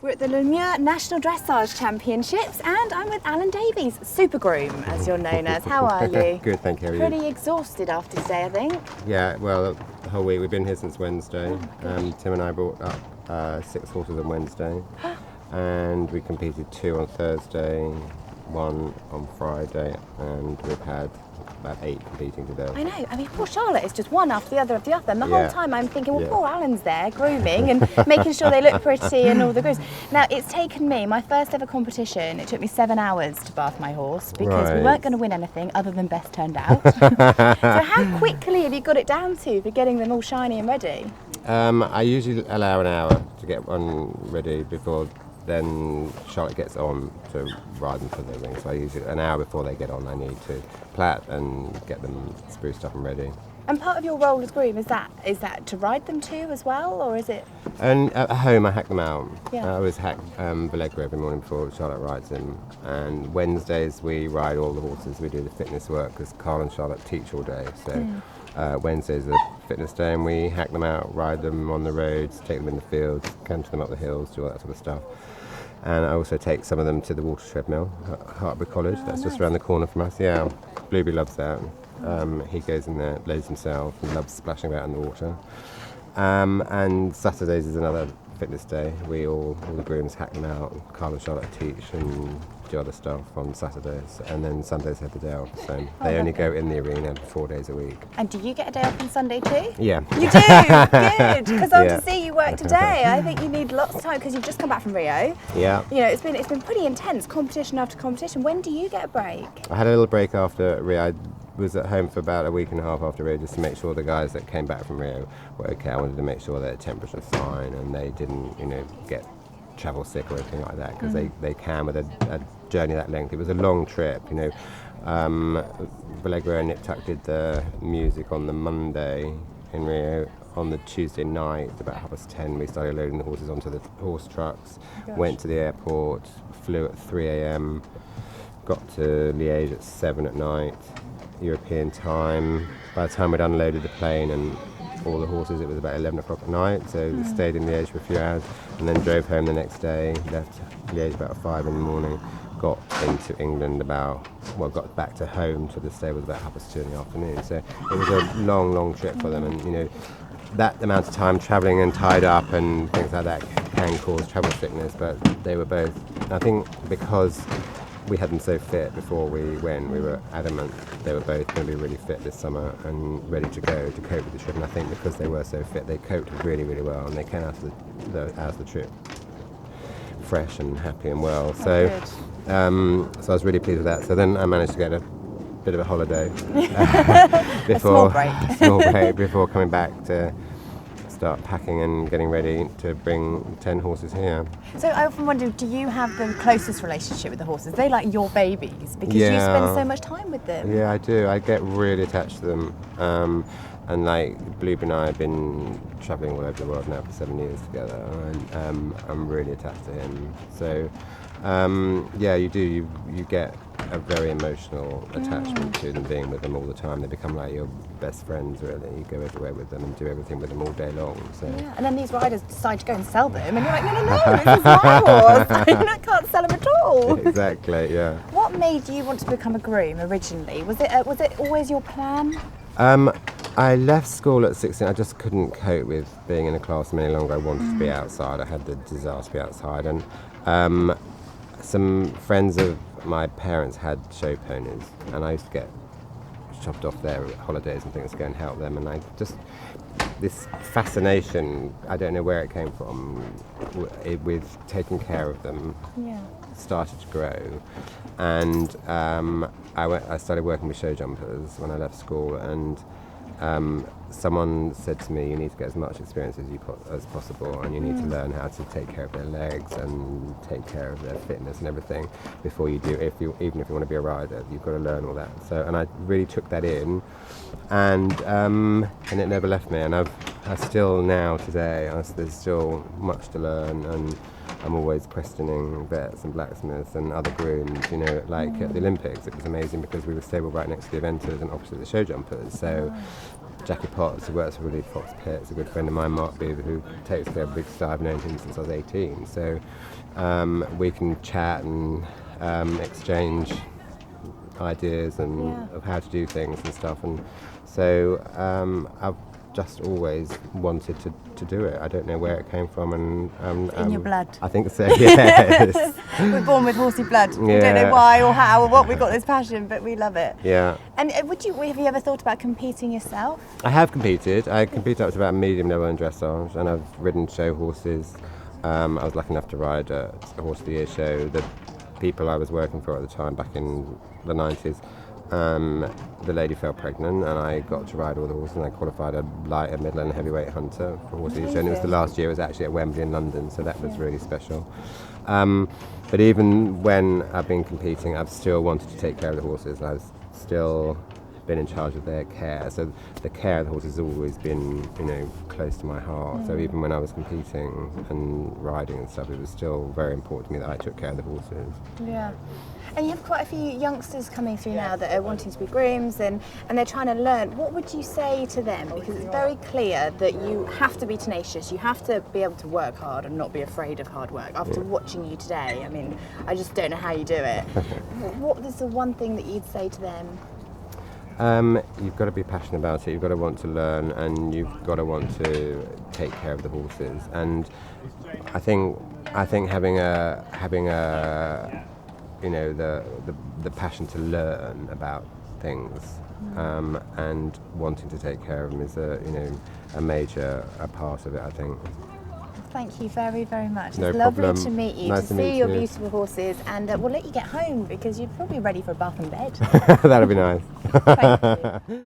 We're at the Lemieux National Dressage Championships and I'm with Alan Davies, Super Groom, as you're known as. How are you? Good, thank you. How are you? Pretty exhausted after today, I think. Yeah, well, the whole week. We've been here since Wednesday. Tim and I brought up 6 horses on Wednesday and we competed 2 on Thursday, 1 on Friday, and we've had about 8 competing today. I know, I mean, poor Charlotte is just one after the other. And the whole time I'm thinking, well, poor Alan's there grooming and making sure they look pretty and all the grooms. Now, it's taken me, my first ever competition, it took me 7 hours to bath my horse because we weren't going to win anything other than best turned out. So how quickly have you got it down to for getting them all shiny and ready? I usually allow an hour to get one ready before then Charlotte gets on to ride them for the ring. So I usually, an hour before they get on, I need to plait and get them spruced up and ready. And part of your role as groom, is that to ride them too as well, or is it? And at home I hack them out. Yeah. I always hack Valegro every morning before Charlotte rides him. And Wednesdays we ride all the horses, we do the fitness work because Carl and Charlotte teach all day. So Wednesday's the fitness day and we hack them out, ride them on the roads, take them in the fields, canter them up the hills, do all that sort of stuff. And I also take some of them to the water treadmill at Hartbury College. That's just around the corner from us. Yeah, Blueberry loves that. He goes in there, loads himself, and loves splashing about in the water. And Saturdays is another fitness day. All the grooms hack them out. Carl and Charlotte teach and do other stuff on Saturdays, and then Sundays have the day off. So they only go in the arena 4 days a week. And do you get a day off on Sunday too? Yeah. You do? Good, because I want to see you work today. I think you need lots of time because you've just come back from Rio. Yeah. You know, it's been pretty intense, competition after competition. When do you get a break? I had a little break after Rio. I was at home for about a week and a half after Rio just to make sure the guys that came back from Rio were okay. I wanted to make sure their temperature was fine and they didn't, get travel sick or anything like that because they can with a journey that length. It was a long trip, Valegro and Nip Tuck did the music on the Monday in Rio. On the Tuesday night, about 10:30, we started loading the horses onto the horse trucks, went to the airport, flew at 3 a.m, got to Liège at 7 at night, European time. By the time we'd unloaded the plane and all the horses, it was about 11 o'clock at night, so we stayed in Liège for a few hours and then drove home the next day, left Liège about 5 in the morning, got into England got back to home to the stable about 2:30 in the afternoon. So it was a long trip for them, and that amount of time travelling and tied up and things like that can cause travel sickness, but they were both, I think because we had them so fit before we went, we were adamant they were both going to be really fit this summer and ready to go to cope with the trip. And I think because they were so fit, they coped really well and they came out of the trip fresh and happy and well. So I was really pleased with that. So then I managed to get a bit of a holiday before a small break before coming back to start packing and getting ready to bring 10 horses here. So I often wonder, do you have the closest relationship with the horses? Are they like your babies because you spend so much time with them? Yeah, I do. I get really attached to them. And like Blueberry and I have been travelling all over the world now for 7 years together, and I'm really attached to him. So you do. You get a very emotional attachment to them, being with them all the time. They become like your best friends, really. You go everywhere with them and do everything with them all day long. So. Yeah. And then these riders decide to go and sell them, and you're like, no, this is my horse. I can't sell them at all. Exactly, yeah. What made you want to become a groom originally? Was it always your plan? I left school at 16. I just couldn't cope with being in a classroom any longer. I wanted to be outside. I had the desire to be outside. And some friends of my parents had show ponies, and I used to get chopped off their holidays and things to go and help them. And I just, this fascination, I don't know where it came from, with taking care of them, started to grow. And I started working with show jumpers when I left school, and someone said to me, you need to get as much experience as possible, and you need to learn how to take care of their legs and take care of their fitness and everything before you do. Even if you want to be a rider, you've got to learn all that. So, and I really took that in, and it never left me. And I still now today, there's still much to learn, and I'm always questioning vets and blacksmiths and other grooms, you know, like at the Olympics it was amazing because we were stable right next to the eventers and opposite the show jumpers. So Jackie Potts, who works for Willie Fox Pitts, a good friend of mine, Mark Beaver, who takes care of Big Star. I've known him since I was 18. So we can chat and exchange ideas and of how to do things and stuff. And so I've just always wanted to do it. I don't know where it came from, and in your blood. I think so. Yes. We're born with horsey blood. We don't know why or how or what we got this passion, but we love it. Yeah. And have you ever thought about competing yourself? I have competed. I competed up to about medium level in dressage, and I've ridden show horses. I was lucky enough to ride at a Horse of the Year show. The people I was working for at the time, back in the 90s, the lady fell pregnant, and I got to ride all the horses, and I qualified a light, a middle and heavyweight hunter for Horse of the Year show, and it was the last year. It was actually at Wembley in London, so that was really special. But even when I've been competing, I've still wanted to take care of the horses. I've still been in charge of their care, so the care of the horses has always been, you know, close to my heart. So even when I was competing and riding and stuff, it was still very important to me that I took care of the horses. Yeah. And you have quite a few youngsters coming through now that are wanting to be grooms and they're trying to learn. What would you say to them? Because it's very clear that you have to be tenacious, you have to be able to work hard and not be afraid of hard work. After watching you today, I mean, I just don't know how you do it. What is the one thing that you'd say to them? You've got to be passionate about it, you've got to want to learn, and you've got to want to take care of the horses. And I think having a you know, the passion to learn about things and wanting to take care of them is a major part of it, I think. Thank you very, very much. No it's problem. Lovely to meet you, Nice to to see meet your you. beautiful horses, and we'll let you get home because you're probably ready for a bath and bed. That'll be nice. Thank you.